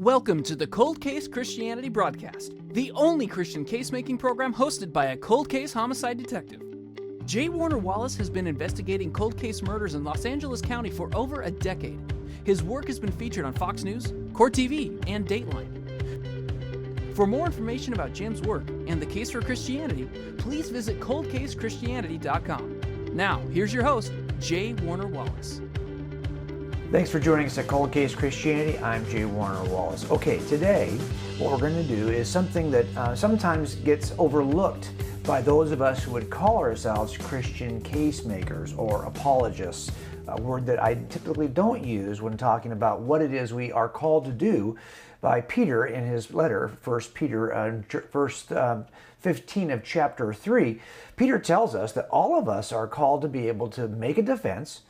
Welcome to the Cold Case Christianity broadcast, the only Christian case-making program hosted by a cold case homicide detective. J. Warner Wallace has been investigating cold case murders in Los Angeles County for over a decade. His work has been featured on Fox News, Court TV, and Dateline. For more information about Jim's work and the case for Christianity, please visit coldcasechristianity.com. Now, here's your host, J. Warner Wallace. Thanks for joining us at Cold Case Christianity. I'm J. Warner Wallace. Okay, today what we're going to do is something that sometimes gets overlooked by those of us who would call ourselves Christian case makers or apologists, a word that I typically don't use when talking about what it is we are called to do by Peter in his letter, 1 Peter, verse 15 of chapter 3. Peter tells us that all of us are called to be able to make a defense,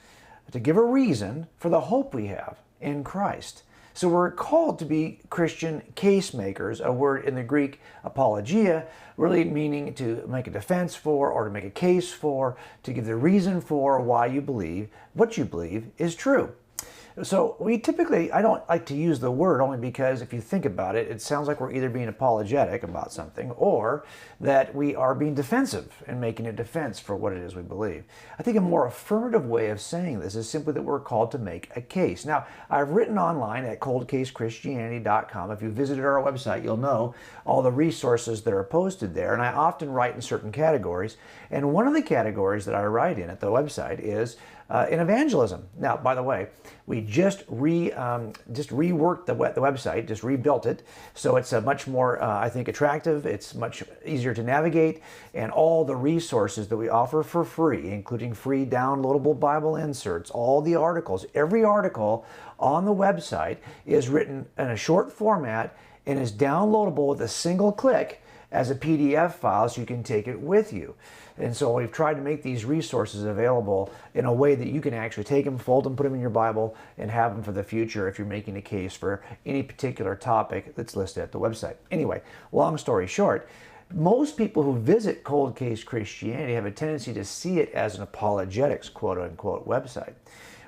to give a reason for the hope we have in Christ. So we're called to be Christian case makers, a word in the Greek apologia, really meaning to make a defense for or to make a case for, to give the reason for why you believe what you believe is true. So we typically, I don't like to use the word only because if you think about it, it sounds like we're either being apologetic about something or that we are being defensive and making a defense for what it is we believe. I think a more affirmative way of saying this is simply that we're called to make a case. Now, I've written online at coldcasechristianity.com. If you visited our website, you'll know all the resources that are posted there. And I often write in certain categories. And one of the categories that I write in at the website is in evangelism. Now, by the way, we just reworked the website, just rebuilt it, so it's much more, I think, attractive. It's much easier to navigate, and all the resources that we offer for free, including free downloadable Bible inserts, all the articles, every article on the website is written in a short format and is downloadable with a single click as a PDF file so you can take it with you. And so we've tried to make these resources available in a way that you can actually take them, fold them, put them in your Bible, and have them for the future if you're making a case for any particular topic that's listed at the website. Anyway, long story short, most people who visit Cold Case Christianity have a tendency to see it as an apologetics, quote-unquote, website.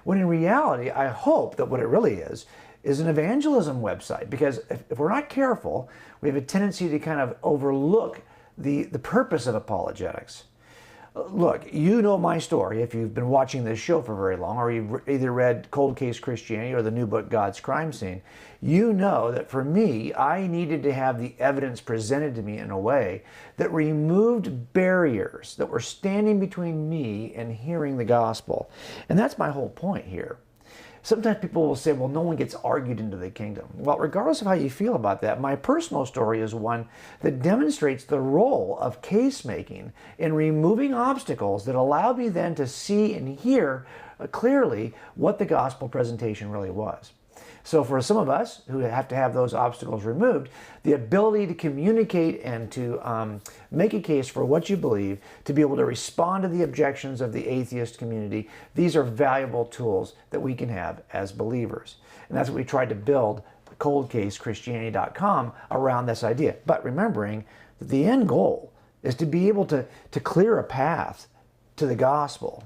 When in reality, I hope that what it really is an evangelism website, because if we're not careful, we have a tendency to kind of overlook the purpose of apologetics. Look, you know my story if you've been watching this show for very long, or you've either read Cold Case Christianity or the new book, God's Crime Scene. You know that for me, I needed to have the evidence presented to me in a way that removed barriers that were standing between me and hearing the gospel. And that's my whole point here. Sometimes people will say, well, no one gets argued into the kingdom. Well, regardless of how you feel about that, my personal story is one that demonstrates the role of case making in removing obstacles that allow me then to see and hear clearly what the gospel presentation really was. So for some of us who have to have those obstacles removed, the ability to communicate and to make a case for what you believe, to be able to respond to the objections of the atheist community, these are valuable tools that we can have as believers. And that's what we tried to build coldcasechristianity.com around this idea. But remembering that the end goal is to be able to clear a path to the gospel.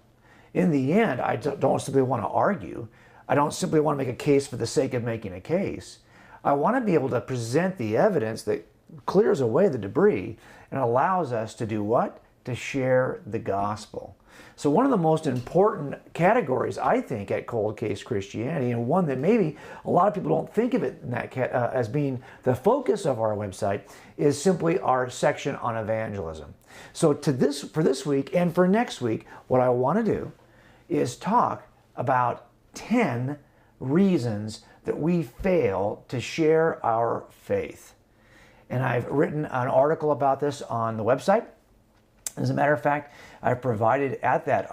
In the end, I don't simply want to argue. I don't simply want to make a case for the sake of making a case. I want to be able to present the evidence that clears away the debris and allows us to do what? To share the gospel. So one of the most important categories, I think, at Cold Case Christianity, and one that maybe a lot of people don't think of it in that as being the focus of our website, is simply our section on evangelism. So for this week and for next week, what I want to do is talk about 10 reasons that we fail to share our faith. And I've written an article about this on the website. As a matter of fact, I've provided at that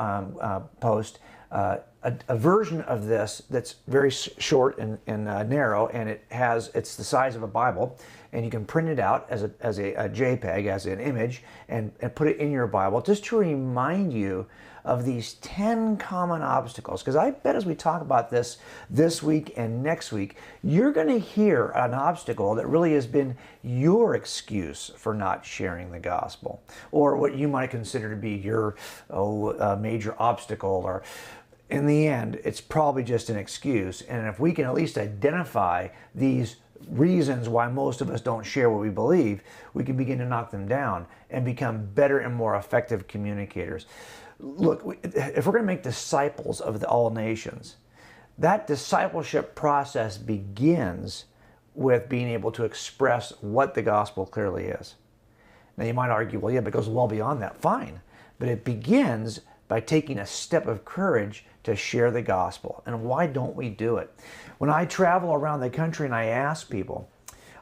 post a version of this that's very short and narrow, and it's the size of a Bible, and you can print it out as a JPEG, as an image, and put it in your Bible just to remind you of these 10 common obstacles. Because I bet as we talk about this week and next week, you're going to hear an obstacle that really has been your excuse for not sharing the gospel, or what you might consider to be your major obstacle, or in the end, it's probably just an excuse. And if we can at least identify these reasons why most of us don't share what we believe, we can begin to knock them down and become better and more effective communicators. Look, if we're going to make disciples of all nations, that discipleship process begins with being able to express what the gospel clearly is. Now you might argue, well, yeah, but it goes well beyond that. Fine. But it begins by taking a step of courage to share the gospel. And why don't we do it? When I travel around the country and I ask people,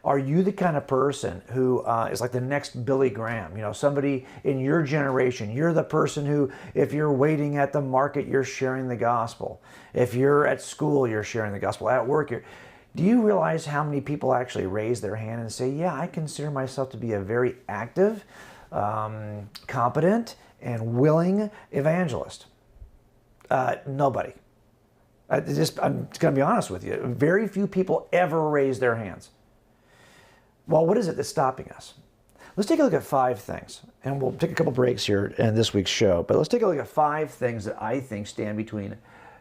are you the kind of person who is like the next Billy Graham? You know, somebody in your generation. You're the person who, if you're waiting at the market, you're sharing the gospel. If you're at school, you're sharing the gospel. At work, do you realize how many people actually raise their hand and say, yeah, I consider myself to be a very active, competent, and willing evangelist? Nobody. I'm just going to be honest with you. Very few people ever raise their hands. Well, what is it that's stopping us? Let's take a look at 5 things, and we'll take a couple breaks here in this week's show, but let's take a look at 5 things that I think stand between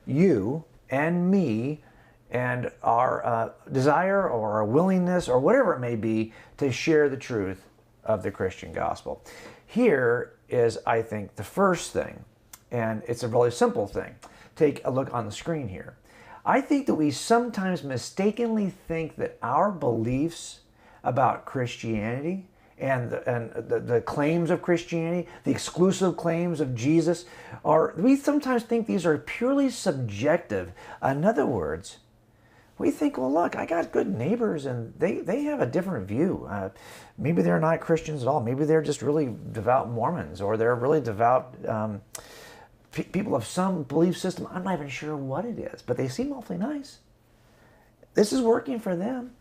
you and me and our desire or our willingness or whatever it may be to share the truth of the Christian gospel. Here is, I think, the first thing, and it's a really simple thing. Take a look on the screen here. I think that we sometimes mistakenly think that our beliefs about Christianity and the claims of Christianity, the exclusive claims of Jesus, we sometimes think these are purely subjective. In other words, we think, well, look, I got good neighbors and they have a different view. Maybe they're not Christians at all. Maybe they're just really devout Mormons, or they're really devout people of some belief system. I'm not even sure what it is, but they seem awfully nice. This is working for them.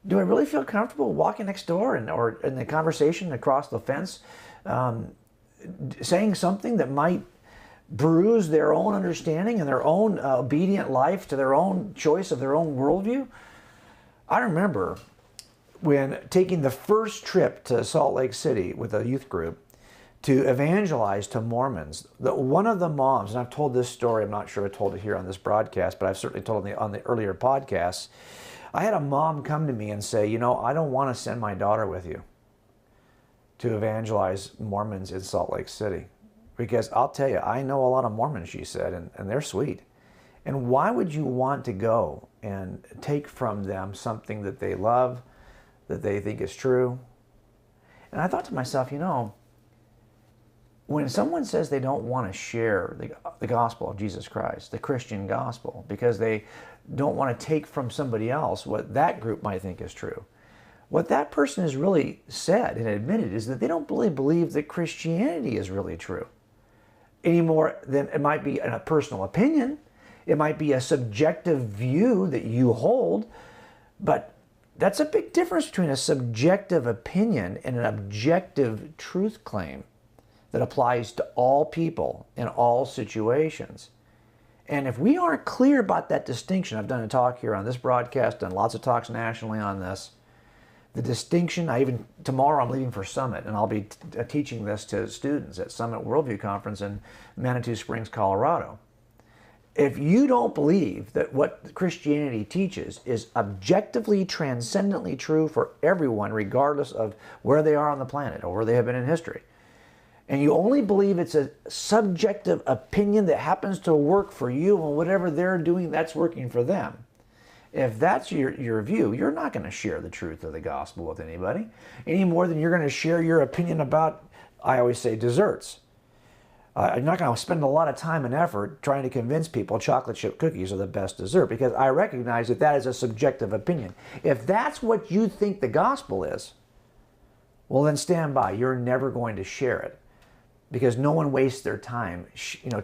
Do I really feel comfortable walking next door or in the conversation across the fence, saying something that might bruise their own understanding and their own obedient life to their own choice of their own worldview? I remember when taking the first trip to Salt Lake City with a youth group to evangelize to Mormons, that one of the moms, and I've told this story, I'm not sure I told it here on this broadcast, but I've certainly told it on the earlier podcasts. I had a mom come to me and say, you know, I don't want to send my daughter with you to evangelize Mormons in Salt Lake City. Because I'll tell you, I know a lot of Mormons, she said, and they're sweet. And why would you want to go and take from them something that they love, that they think is true? And I thought to myself, you know, when someone says they don't want to share the gospel of Jesus Christ, the Christian gospel, because they don't want to take from somebody else what that group might think is true, what that person has really said and admitted is that they don't really believe that Christianity is really true any more than it might be a personal opinion. It might be a subjective view that you hold, but that's a big difference between a subjective opinion and an objective truth claim that applies to all people in all situations. And if we aren't clear about that distinction, I've done a talk here on this broadcast, done lots of talks nationally on this, the distinction, tomorrow I'm leaving for Summit, and I'll be teaching this to students at Summit Worldview Conference in Manitou Springs, Colorado. If you don't believe that what Christianity teaches is objectively, transcendently true for everyone, regardless of where they are on the planet or where they have been in history, and you only believe it's a subjective opinion that happens to work for you, and whatever they're doing, that's working for them. If that's your view, you're not going to share the truth of the gospel with anybody, any more than you're going to share your opinion about, I always say, desserts. I'm not going to spend a lot of time and effort trying to convince people chocolate chip cookies are the best dessert, because I recognize that that is a subjective opinion. If that's what you think the gospel is, well, then stand by. You're never going to share it, because no one wastes their time,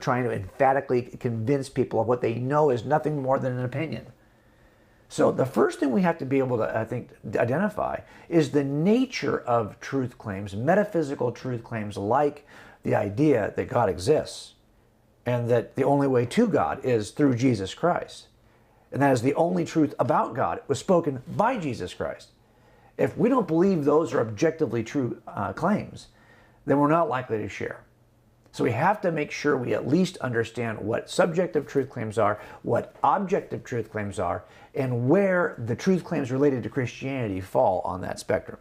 trying to emphatically convince people of what they know is nothing more than an opinion. So the first thing we have to be able to, I think, identify is the nature of truth claims, metaphysical truth claims, like the idea that God exists and that the only way to God is through Jesus Christ. And that is the only truth about God. It was spoken by Jesus Christ. If we don't believe those are objectively true claims, then we're not likely to share. So we have to make sure we at least understand what subjective truth claims are, what objective truth claims are, and where the truth claims related to Christianity fall on that spectrum.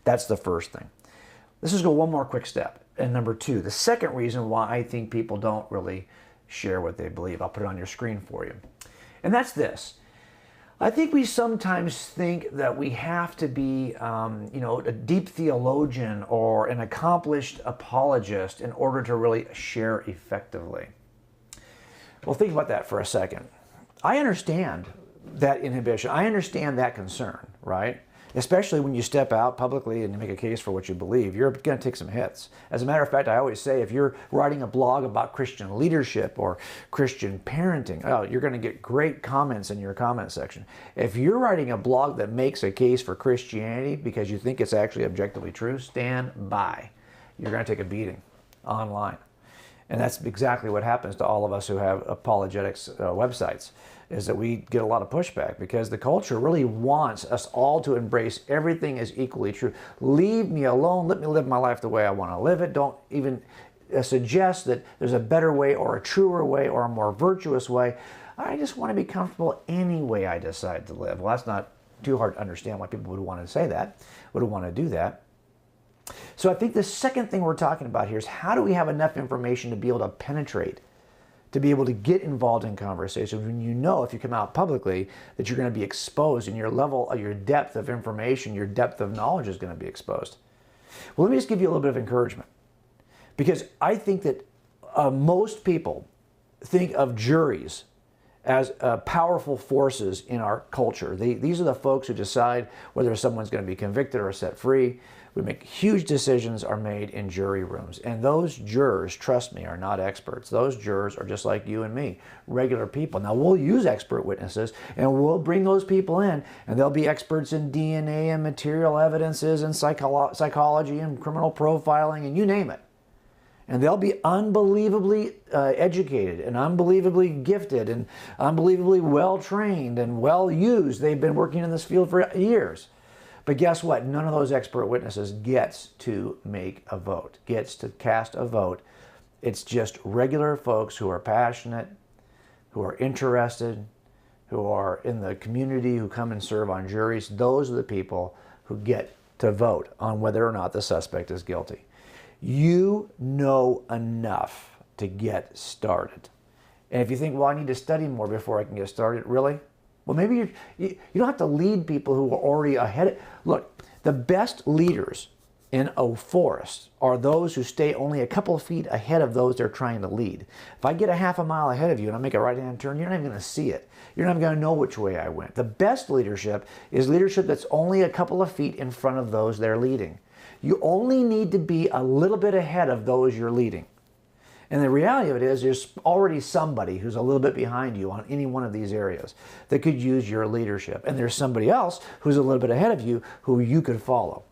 That's the first thing. Let's just go one more quick step. And number two, the second reason why I think people don't really share what they believe. I'll put it on your screen for you. And that's this. I think we sometimes think that we have to be, a deep theologian or an accomplished apologist in order to really share effectively. Well, think about that for a second. I understand that inhibition. I understand that concern, right? Especially when you step out publicly and make a case for what you believe, you're going to take some hits. As a matter of fact, I always say if you're writing a blog about Christian leadership or Christian parenting, you're going to get great comments in your comment section. If you're writing a blog that makes a case for Christianity because you think it's actually objectively true, stand by. You're going to take a beating online. And that's exactly what happens to all of us who have apologetics websites, is that we get a lot of pushback because the culture really wants us all to embrace everything as equally true. Leave me alone. Let me live my life the way I want to live it. Don't even suggest that there's a better way or a truer way or a more virtuous way. I just want to be comfortable any way I decide to live. Well, that's not too hard to understand why people would want to say that, would want to do that. So I think the second thing we're talking about here is how do we have enough information to be able to penetrate, to be able to get involved in conversations when you know if you come out publicly that you're going to be exposed and your level, your depth of information, your depth of knowledge is going to be exposed. Well, let me just give you a little bit of encouragement, because I think that most people think of juries as powerful forces in our culture. These are the folks who decide whether someone's going to be convicted or set free. We make huge decisions are made in jury rooms. And those jurors, trust me, are not experts. Those jurors are just like you and me, regular people. Now, we'll use expert witnesses and we'll bring those people in, and they'll be experts in DNA and material evidences and psychology and criminal profiling and you name it. And they'll be unbelievably educated and unbelievably gifted and unbelievably well-trained and well-used. They've been working in this field for years. But guess what? None of those expert witnesses gets to make a vote, gets to cast a vote. It's just regular folks who are passionate, who are interested, who are in the community, who come and serve on juries. Those are the people who get to vote on whether or not the suspect is guilty. You know enough to get started. And if you think, well, I need to study more before I can get started, really? Well, maybe you don't have to lead people who are already ahead. Look, the best leaders in a forest are those who stay only a couple of feet ahead of those they're trying to lead. If I get a half a mile ahead of you and I make a right-hand turn, you're not even going to see it. You're not even going to know which way I went. The best leadership is leadership that's only a couple of feet in front of those they're leading. You only need to be a little bit ahead of those you're leading. And the reality of it is there's already somebody who's a little bit behind you on any one of these areas that could use your leadership. And there's somebody else who's a little bit ahead of you who you could follow.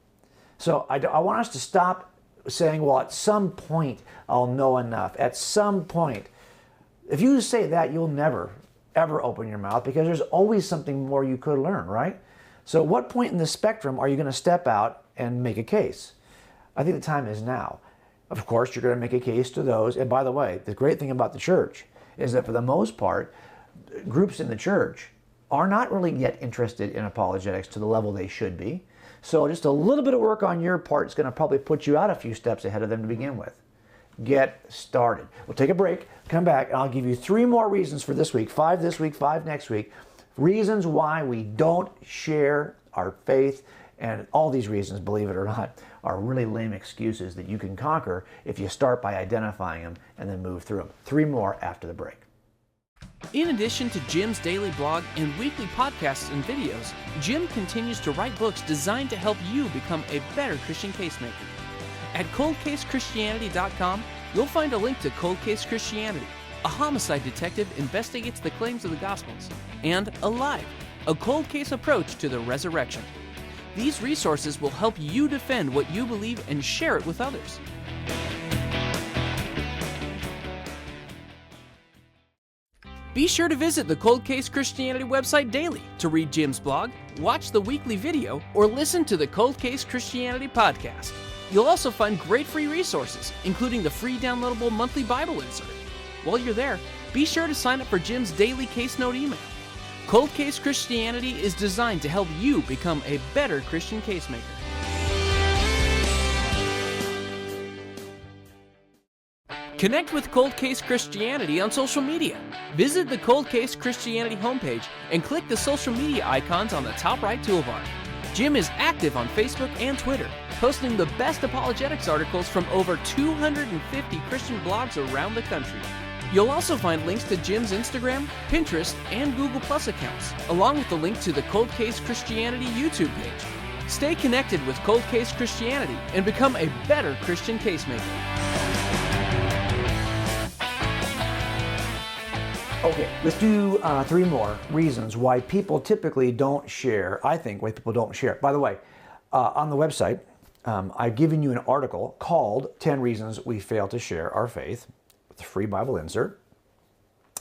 So I want us to stop saying, well, at some point I'll know enough. At some point. If you say that, you'll never, ever open your mouth, because there's always something more you could learn, right? So at what point in the spectrum are you going to step out and make a case? I think the time is now. Of course, you're going to make a case to those. And by the way, the great thing about the church is that for the most part, groups in the church are not really yet interested in apologetics to the level they should be. So just a little bit of work on your part is going to probably put you out a few steps ahead of them to begin with. Get started. We'll take a break, come back, and I'll give you 3 more reasons for this week, 5 this week, 5 next week, reasons why we don't share our faith. And all these reasons, believe it or not, are really lame excuses that you can conquer if you start by identifying them and then move through them. 3 more after the break. In addition to Jim's daily blog and weekly podcasts and videos, Jim continues to write books designed to help you become a better Christian casemaker. At coldcasechristianity.com, you'll find a link to Cold Case Christianity, a homicide detective investigates the claims of the Gospels, and Alive, a cold case approach to the resurrection. These resources will help you defend what you believe and share it with others. Be sure to visit the Cold Case Christianity website daily to read Jim's blog, watch the weekly video, or listen to the Cold Case Christianity podcast. You'll also find great free resources, including the free downloadable monthly Bible insert. While you're there, be sure to sign up for Jim's daily case note email. Cold Case Christianity is designed to help you become a better Christian casemaker. Connect with Cold Case Christianity on social media. Visit the Cold Case Christianity homepage and click the social media icons on the top right toolbar. Jim is active on Facebook and Twitter, posting the best apologetics articles from over 250 Christian blogs around the country. You'll also find links to Jim's Instagram, Pinterest, and Google Plus accounts, along with the link to the Cold Case Christianity YouTube page. Stay connected with Cold Case Christianity and become a better Christian casemaker. Okay, let's do 3 more reasons why people typically don't share, I think, why people don't share. By the way, on the website, I've given you an article called 10 Reasons We Fail to Share Our Faith, with a free Bible insert.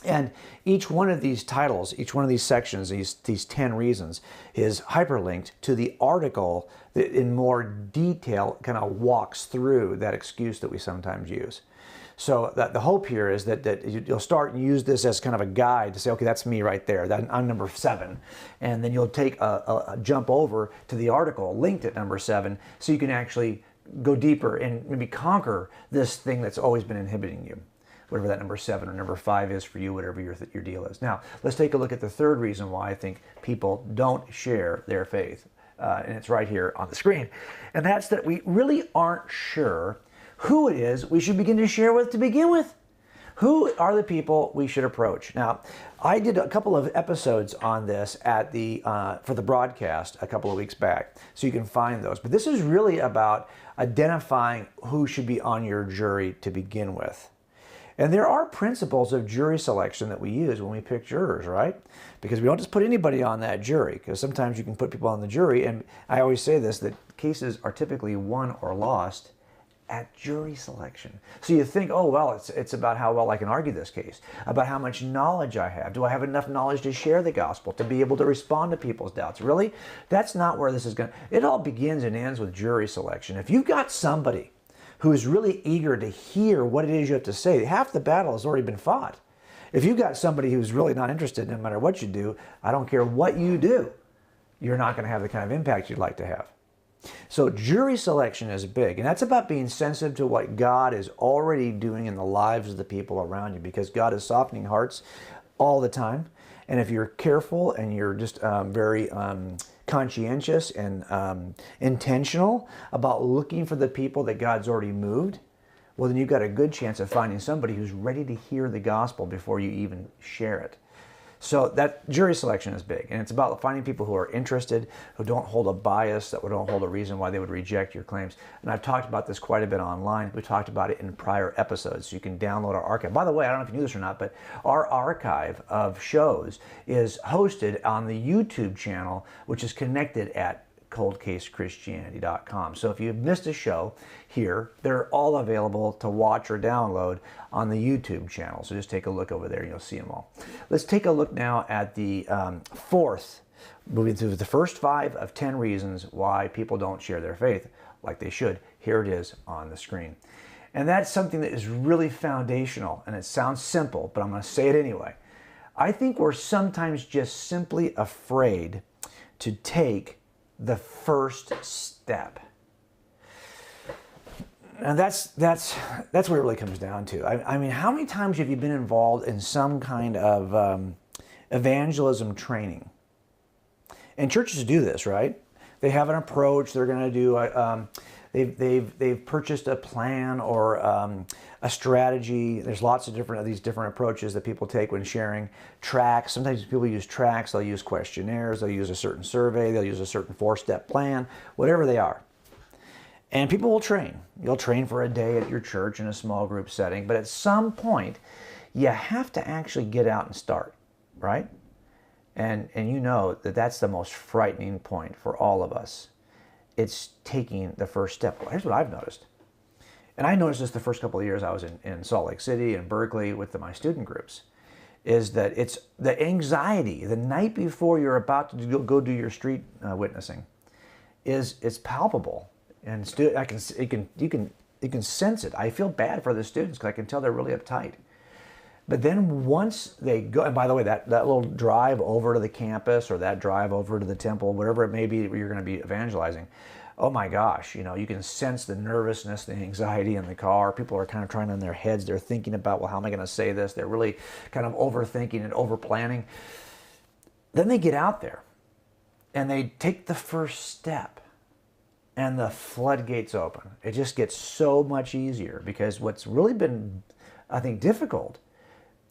And each one of these titles, each one of these sections, these 10 reasons, is hyperlinked to the article that in more detail kind of walks through that excuse that we sometimes use. So the hope here is that you'll start and use this as kind of a guide to say, okay, that's me right there. I'm number 7. And then you'll take a jump over to the article linked at number 7 so you can actually go deeper and maybe conquer this thing that's always been inhibiting you. Whatever that number 7 or number 5 is for you, whatever your deal is. Now, let's take a look at the third reason why I think people don't share their faith. And it's right here on the screen. And that's that we really aren't sure who it is we should begin to share with to begin with. Who are the people we should approach? Now, I did a couple of episodes on this at for the broadcast a couple of weeks back, so you can find those. But this is really about identifying who should be on your jury to begin with. And there are principles of jury selection that we use when we pick jurors, right? Because we don't just put anybody on that jury, because sometimes you can put people on the jury, and I always say this, that cases are typically won or lost at jury selection. So you think, oh, well, it's about how well I can argue this case, about how much knowledge I have. Do I have enough knowledge to share the gospel, to be able to respond to people's doubts? Really? That's not where this is going. It all begins and ends with jury selection. If you've got somebody who is really eager to hear what it is you have to say, half the battle has already been fought. If you've got somebody who's really not interested, no matter what you do, I don't care what you do, you're not going to have the kind of impact you'd like to have. So jury selection is big, and that's about being sensitive to what God is already doing in the lives of the people around you, because God is softening hearts all the time. And if you're careful and you're just very conscientious and intentional about looking for the people that God's already moved, well, then you've got a good chance of finding somebody who's ready to hear the gospel before you even share it. So that jury selection is big, and it's about finding people who are interested, who don't hold a bias, that don't hold a reason why they would reject your claims. And I've talked about this quite a bit online. We talked about it in prior episodes, so you can download our archive. By the way, I don't know if you knew this or not, but our archive of shows is hosted on the YouTube channel, which is connected at coldcasechristianity.com. So if you've missed a show here, they're all available to watch or download on the YouTube channel. So just take a look over there and you'll see them all. Let's take a look now at the fourth, moving through the first 5 of 10 reasons why people don't share their faith like they should. Here it is on the screen. And that's something that is really foundational, and it sounds simple, but I'm going to say it anyway. I think we're sometimes just simply afraid to take the first step. And that's what it really comes down to. I mean, how many times have you been involved in some kind of evangelism training? And churches do this, right? They have an approach. They're going to do. They've purchased a plan or a strategy. There's lots of these different approaches that people take when sharing tracts. Sometimes people use tracts. They'll use questionnaires. They'll use a certain survey. They'll use a certain 4-step plan, whatever they are. And people will train. You'll train for a day at your church in a small group setting, but at some point, you have to actually get out and start, right? And you know that that's the most frightening point for all of us. It's taking the first step. Well, here's what I've noticed. And I noticed this the first couple of years I was in Salt Lake City and Berkeley with my student groups, is that it's the anxiety the night before you're about to go do your street witnessing. It's palpable. And you can sense it. I feel bad for the students because I can tell they're really uptight. But then once they go, and by the way, that little drive over to the campus or that drive over to the temple, whatever it may be that you're going to be evangelizing, oh my gosh, you can sense the nervousness, the anxiety in the car. People are kind of trying in their heads. They're thinking about, well, how am I going to say this? They're really kind of overthinking and overplanning. Then they get out there and they take the first step and the floodgates open. It just gets so much easier because what's really been, I think, difficult,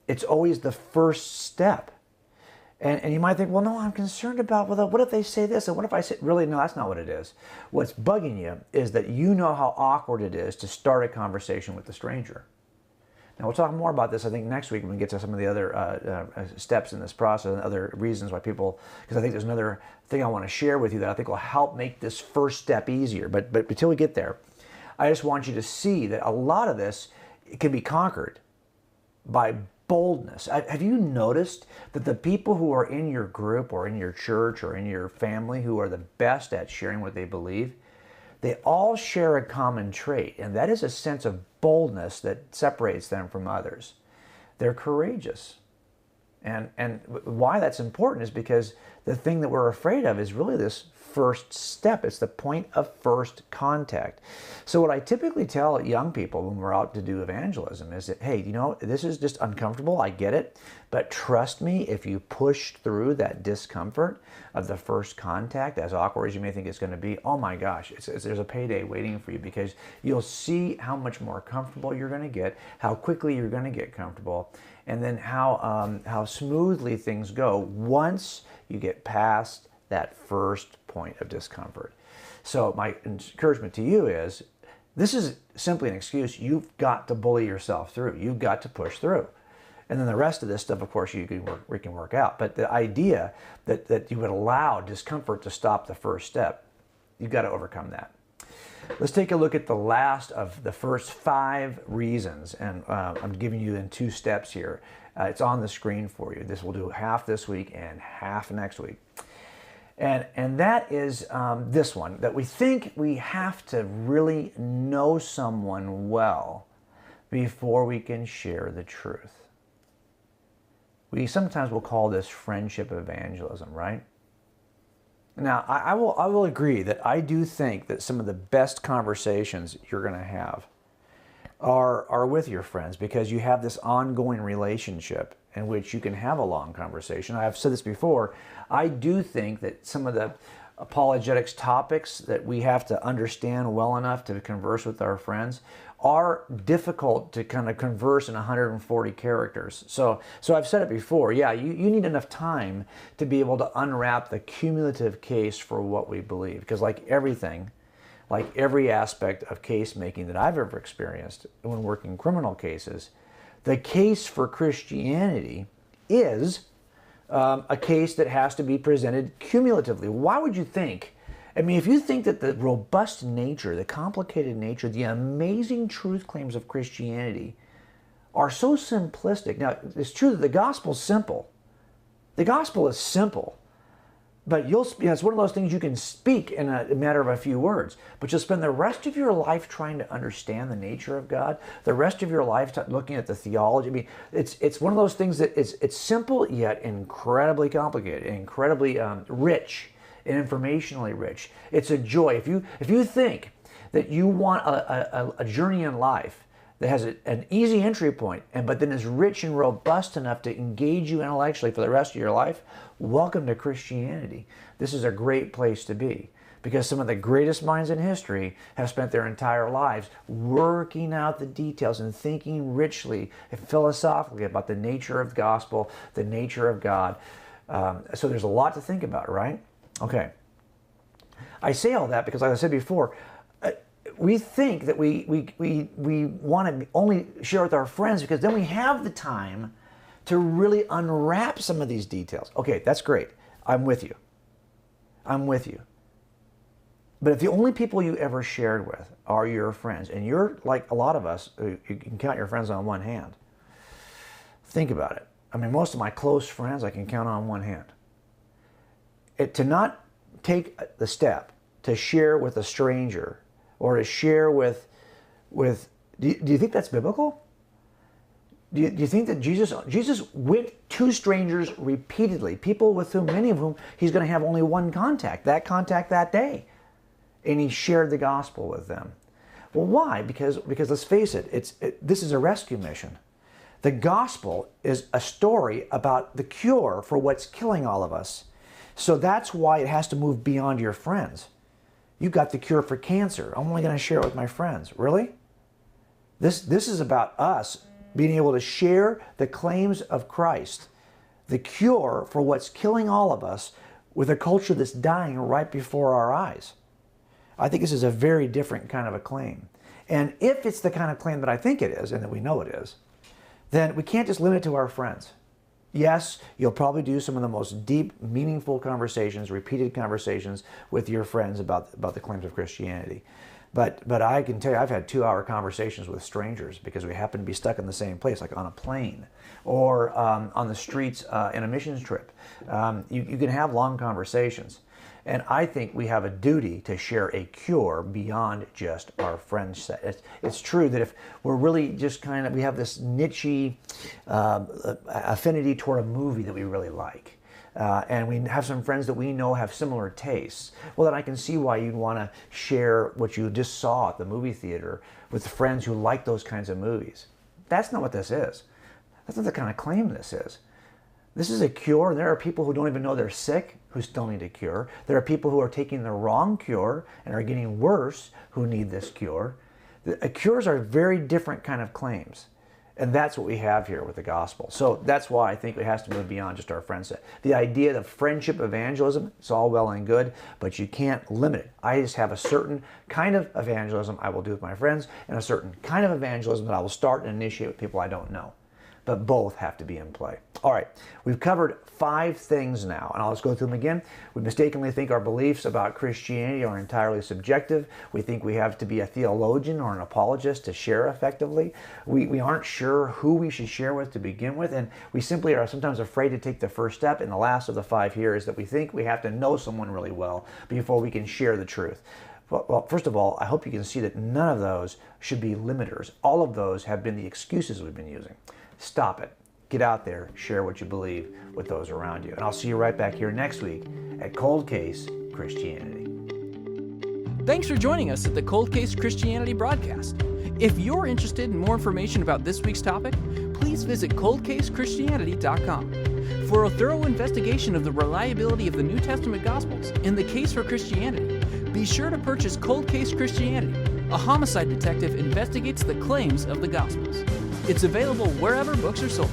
it's always the first step. And you might think, well, no, I'm concerned about, well, what if they say this? And what if I say, really, no, that's not what it is. What's bugging you is that you know how awkward it is to start a conversation with a stranger. Now, we'll talk more about this, I think, next week when we get to some of the other steps in this process and other reasons why people, because I think there's another thing I want to share with you that I think will help make this first step easier. But until we get there, I just want you to see that a lot of this can be conquered by boldness. Have you noticed that the people who are in your group or in your church or in your family who are the best at sharing what they believe, they all share a common trait, and that is a sense of boldness that separates them from others. They're courageous. And why that's important is because the thing that we're afraid of is really this first step. It's the point of first contact. So what I typically tell young people when we're out to do evangelism is that, hey, this is just uncomfortable. I get it. But trust me, if you push through that discomfort of the first contact, as awkward as you may think it's going to be, oh my gosh, there's a payday waiting for you because you'll see how much more comfortable you're going to get, how quickly you're going to get comfortable, and then how smoothly things go once you get past that first point of discomfort. So my encouragement to you is, this is simply an excuse. You've got to bully yourself through. You've got to push through. And then the rest of this stuff, of course, we can work out. But the idea that you would allow discomfort to stop the first step, you've got to overcome that. Let's take a look at the last of the first 5 reasons. And I'm giving you in 2 steps here. It's on the screen for you. This will do half this week and half next week. And that is this one, that we think we have to really know someone well before we can share the truth. We sometimes will call this friendship evangelism, right? Now, I will agree that I do think that some of the best conversations you're going to have are with your friends, because you have this ongoing relationship in which you can have a long conversation. I've said this before. I do think that some of the apologetics topics that we have to understand well enough to converse with our friends are difficult to kind of converse in 140 characters. So I've said it before, yeah, you need enough time to be able to unwrap the cumulative case for what we believe. Because like everything, like every aspect of case making that I've ever experienced when working criminal cases, the case for Christianity is a case that has to be presented cumulatively. Why would you think? I mean, if you think that the robust nature, the complicated nature, the amazing truth claims of Christianity are so simplistic. Now, it's true that the gospel's simple. The gospel is simple. But it's one of those things you can speak in a matter of a few words, but you'll spend the rest of your life trying to understand the nature of God, the rest of your life looking at the theology. I mean, it's one of those things that it's simple yet incredibly complicated, incredibly rich and informationally rich. It's a joy. If you think that you want a journey in life that has an easy entry point, but then is rich and robust enough to engage you intellectually for the rest of your life, welcome to Christianity. This is a great place to be, because some of the greatest minds in history have spent their entire lives working out the details and thinking richly and philosophically about the nature of the gospel, the nature of God. So there's a lot to think about, right? Okay. I say all that because, like I said before, we think that we want to only share with our friends because then we have the time to really unwrap some of these details. Okay, that's great. I'm with you. I'm with you. But if the only people you ever shared with are your friends, and you're like a lot of us, you can count your friends on one hand. Think about it. I mean, most of my close friends I can count on one hand. To not take the step to share with a stranger or to share with do you think that's biblical? Do you think that Jesus went to strangers repeatedly, people with whom, many of whom he's going to have only one contact that day, and he shared the gospel with them? Well, why? Because let's face it, this is a rescue mission. The gospel is a story about the cure for what's killing all of us. So that's why it has to move beyond your friends. You got the cure for cancer. I'm only going to share it with my friends. Really? This is about us being able to share the claims of Christ, the cure for what's killing all of us, with a culture that's dying right before our eyes. I think this is a very different kind of a claim. And if it's the kind of claim that I think it is, and that we know it is, then we can't just limit it to our friends. Yes, you'll probably do some of the most deep, meaningful conversations, repeated conversations with your friends about the claims of Christianity. But I can tell you, I've had 2-hour conversations with strangers because we happen to be stuck in the same place, like on a plane or on the streets in a missions trip. You can have long conversations. And I think we have a duty to share a cure beyond just our friends set. It's true that if we're really just we have this niche affinity toward a movie that we really like, and we have some friends that we know have similar tastes, well, then I can see why you'd want to share what you just saw at the movie theater with friends who like those kinds of movies. That's not what this is. That's not the kind of claim this is. This is a cure. There are people who don't even know they're sick who still need a cure. There are people who are taking the wrong cure and are getting worse who need this cure. Cures are very different kind of claims. And that's what we have here with the gospel. So that's why I think it has to move beyond just our friend set. The idea of friendship evangelism, it's all well and good, but you can't limit it. I just have a certain kind of evangelism I will do with my friends and a certain kind of evangelism that I will start and initiate with people I don't know. But both have to be in play. All right, we've covered 5 things now, and I'll just go through them again. We mistakenly think our beliefs about Christianity are entirely subjective. We think we have to be a theologian or an apologist to share effectively. We aren't sure who we should share with to begin with, and we simply are sometimes afraid to take the first step. And the last of the 5 here is that we think we have to know someone really well before we can share the truth. Well, first of all, I hope you can see that none of those should be limiters. All of those have been the excuses we've been using. Stop it. Get out there, share what you believe with those around you. And I'll see you right back here next week at Cold Case Christianity. Thanks for joining us at the Cold Case Christianity broadcast. If you're interested in more information about this week's topic, please visit coldcasechristianity.com. For a thorough investigation of the reliability of the New Testament Gospels and the case for Christianity, be sure to purchase Cold Case Christianity. A homicide detective investigates the claims of the Gospels. It's available wherever books are sold.